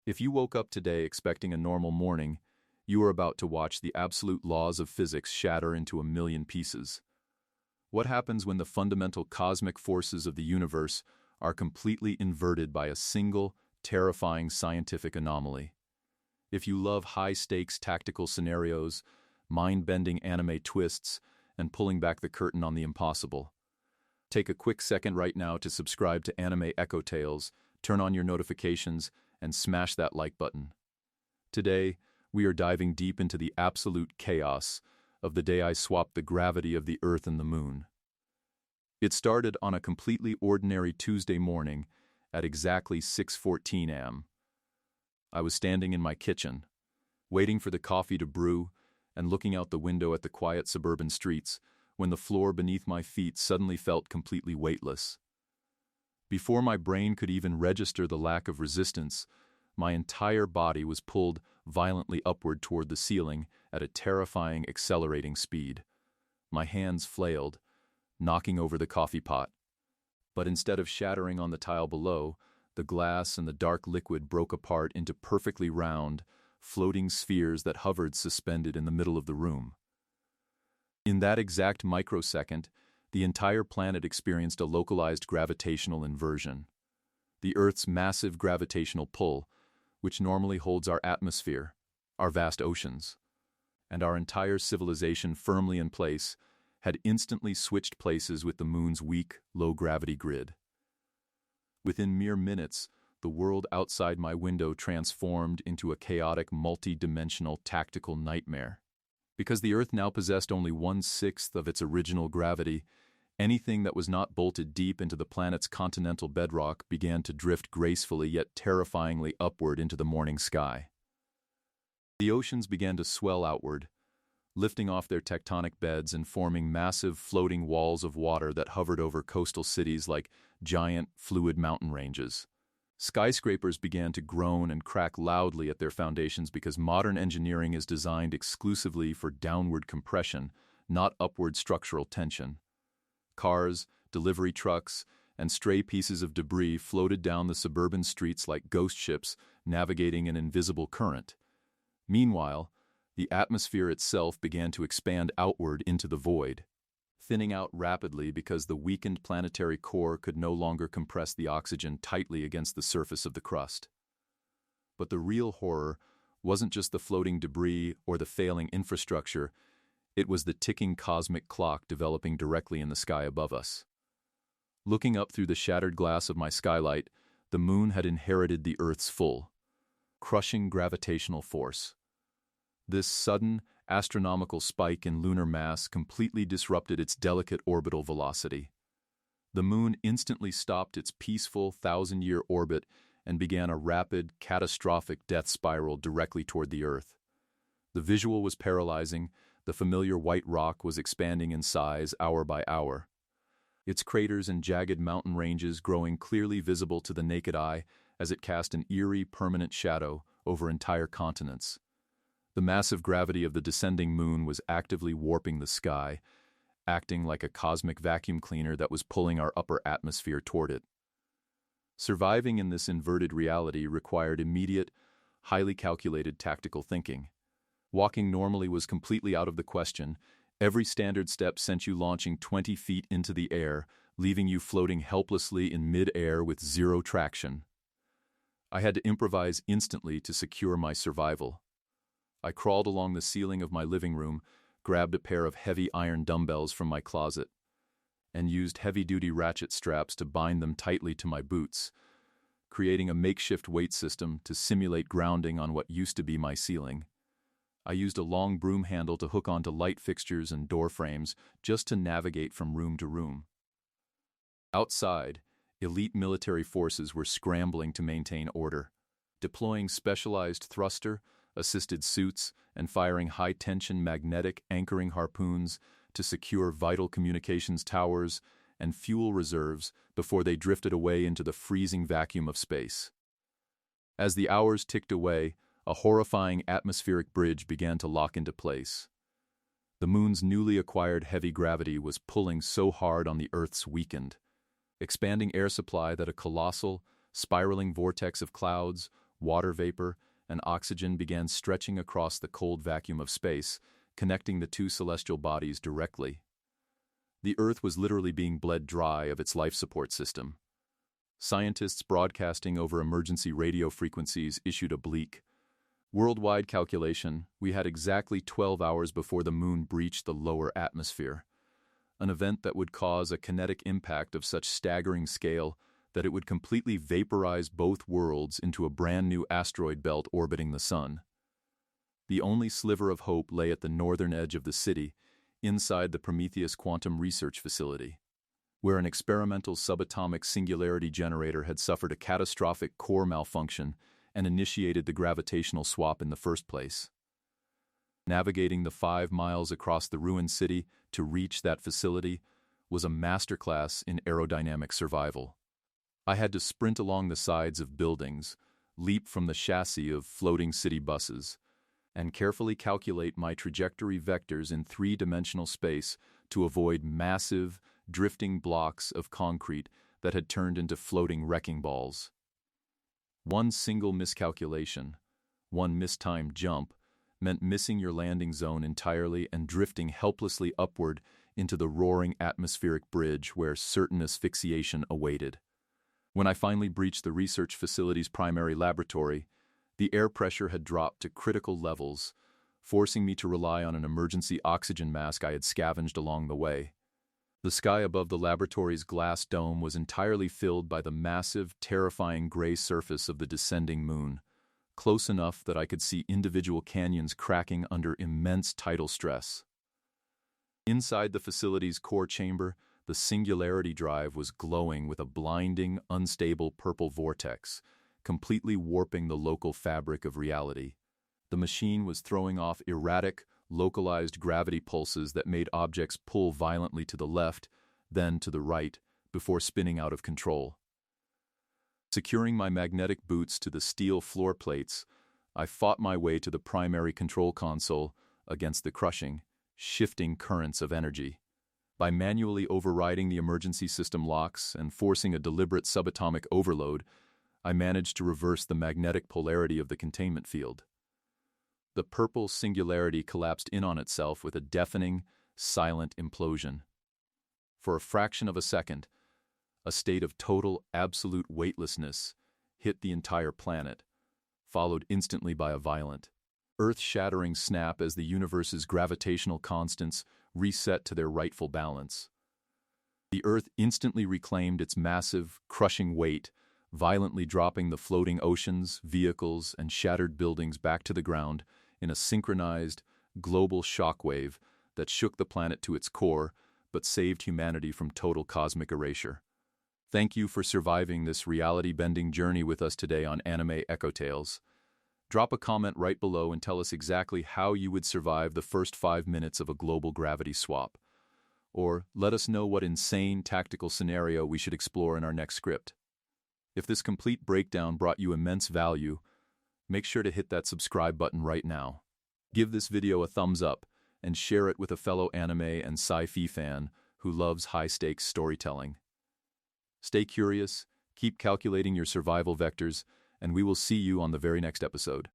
If you woke up today expecting a normal morning, you are about to watch the absolute laws of physics shatter into a million pieces. What happens when the fundamental cosmic forces of the universe are completely inverted by a single, terrifying scientific anomaly? If you love high-stakes tactical scenarios, mind-bending anime twists, and pulling back the curtain on the impossible, take a quick second right now to subscribe to Anime Echo Tales, turn on your notifications, and smash that like button. Today, we are diving deep into the absolute chaos of the day I swapped the gravity of the Earth and the Moon. It started on a completely ordinary Tuesday morning at exactly 6:14 a.m. I was standing in my kitchen, waiting for the coffee to brew and looking out the window at the quiet suburban streets when the floor beneath my feet suddenly felt completely weightless. Before my brain could even register the lack of resistance, my entire body was pulled violently upward toward the ceiling at a terrifying, accelerating speed. My hands flailed, knocking over the coffee pot. But instead of shattering on the tile below, the glass and the dark liquid broke apart into perfectly round, floating spheres that hovered suspended in the middle of the room. In that exact microsecond, the entire planet experienced a localized gravitational inversion. The Earth's massive gravitational pull, which normally holds our atmosphere, our vast oceans, and our entire civilization firmly in place, had instantly switched places with the Moon's weak, low-gravity grid. Within mere minutes, the world outside my window transformed into a chaotic, multi-dimensional tactical nightmare. Because the Earth now possessed only 1/6 of its original gravity, anything that was not bolted deep into the planet's continental bedrock began to drift gracefully yet terrifyingly upward into the morning sky. The oceans began to swell outward, lifting off their tectonic beds and forming massive floating walls of water that hovered over coastal cities like giant, fluid mountain ranges. Skyscrapers began to groan and crack loudly at their foundations because modern engineering is designed exclusively for downward compression, not upward structural tension. Cars, delivery trucks, and stray pieces of debris floated down the suburban streets like ghost ships navigating an invisible current. Meanwhile, the atmosphere itself began to expand outward into the void, thinning out rapidly because the weakened planetary core could no longer compress the oxygen tightly against the surface of the crust. But the real horror wasn't just the floating debris or the failing infrastructure, it was the ticking cosmic clock developing directly in the sky above us. Looking up through the shattered glass of my skylight, the Moon had inherited the Earth's full, crushing gravitational force. This sudden, astronomical spike in lunar mass completely disrupted its delicate orbital velocity. The Moon instantly stopped its peaceful, thousand-year orbit and began a rapid, catastrophic death spiral directly toward the Earth. The visual was paralyzing. The familiar white rock was expanding in size hour by hour, its craters and jagged mountain ranges growing clearly visible to the naked eye as it cast an eerie, permanent shadow over entire continents. The massive gravity of the descending Moon was actively warping the sky, acting like a cosmic vacuum cleaner that was pulling our upper atmosphere toward it. Surviving in this inverted reality required immediate, highly calculated tactical thinking. Walking normally was completely out of the question. Every standard step sent you launching 20 feet into the air, leaving you floating helplessly in mid-air with zero traction. I had to improvise instantly to secure my survival. I crawled along the ceiling of my living room, grabbed a pair of heavy iron dumbbells from my closet, and used heavy-duty ratchet straps to bind them tightly to my boots, creating a makeshift weight system to simulate grounding on what used to be my ceiling. I used a long broom handle to hook onto light fixtures and door frames just to navigate from room to room. Outside, elite military forces were scrambling to maintain order, deploying specialized thruster-assisted suits and firing high-tension magnetic anchoring harpoons to secure vital communications towers and fuel reserves before they drifted away into the freezing vacuum of space. As the hours ticked away, a horrifying atmospheric bridge began to lock into place. The Moon's newly acquired heavy gravity was pulling so hard on the Earth's weakened, expanding air supply that a colossal, spiraling vortex of clouds, water vapor, and oxygen began stretching across the cold vacuum of space, connecting the two celestial bodies directly. The Earth was literally being bled dry of its life support system. Scientists broadcasting over emergency radio frequencies issued a bleak, worldwide calculation: we had exactly 12 hours before the moon breached the lower atmosphere, an event that would cause a kinetic impact of such staggering scale that it would completely vaporize both worlds into a brand new asteroid belt orbiting the Sun. The only sliver of hope lay at the northern edge of the city, inside the Prometheus Quantum Research Facility, where an experimental subatomic singularity generator had suffered a catastrophic core malfunction and initiated the gravitational swap in the first place. Navigating the 5 miles across the ruined city to reach that facility was a masterclass in aerodynamic survival. I had to sprint along the sides of buildings, leap from the chassis of floating city buses, and carefully calculate my trajectory vectors in 3-dimensional space to avoid massive, drifting blocks of concrete that had turned into floating wrecking balls. One single miscalculation, one mistimed jump, meant missing your landing zone entirely and drifting helplessly upward into the roaring atmospheric bridge where certain asphyxiation awaited. When I finally breached the research facility's primary laboratory, the air pressure had dropped to critical levels, forcing me to rely on an emergency oxygen mask I had scavenged along the way. The sky above the laboratory's glass dome was entirely filled by the massive, terrifying gray surface of the descending moon, close enough that I could see individual canyons cracking under immense tidal stress. Inside the facility's core chamber, the singularity drive was glowing with a blinding, unstable purple vortex, completely warping the local fabric of reality. The machine was throwing off erratic, localized gravity pulses that made objects pull violently to the left, then to the right, before spinning out of control. Securing my magnetic boots to the steel floor plates, I fought my way to the primary control console against the crushing, shifting currents of energy. By manually overriding the emergency system locks and forcing a deliberate subatomic overload, I managed to reverse the magnetic polarity of the containment field. The purple singularity collapsed in on itself with a deafening, silent implosion. For a fraction of a second, a state of total, absolute weightlessness hit the entire planet, followed instantly by a violent, earth-shattering snap as the universe's gravitational constants reset to their rightful balance. The Earth instantly reclaimed its massive, crushing weight, violently dropping the floating oceans, vehicles, and shattered buildings back to the ground in a synchronized, global shockwave that shook the planet to its core but saved humanity from total cosmic erasure. Thank you for surviving this reality-bending journey with us today on Anime Echo Tales. Drop a comment right below and tell us exactly how you would survive the first 5 minutes of a global gravity swap. Or let us know what insane tactical scenario we should explore in our next script. If this complete breakdown brought you immense value, make sure to hit that subscribe button right now. Give this video a thumbs up and share it with a fellow anime and sci-fi fan who loves high-stakes storytelling. Stay curious, keep calculating your survival vectors, and we will see you on the very next episode.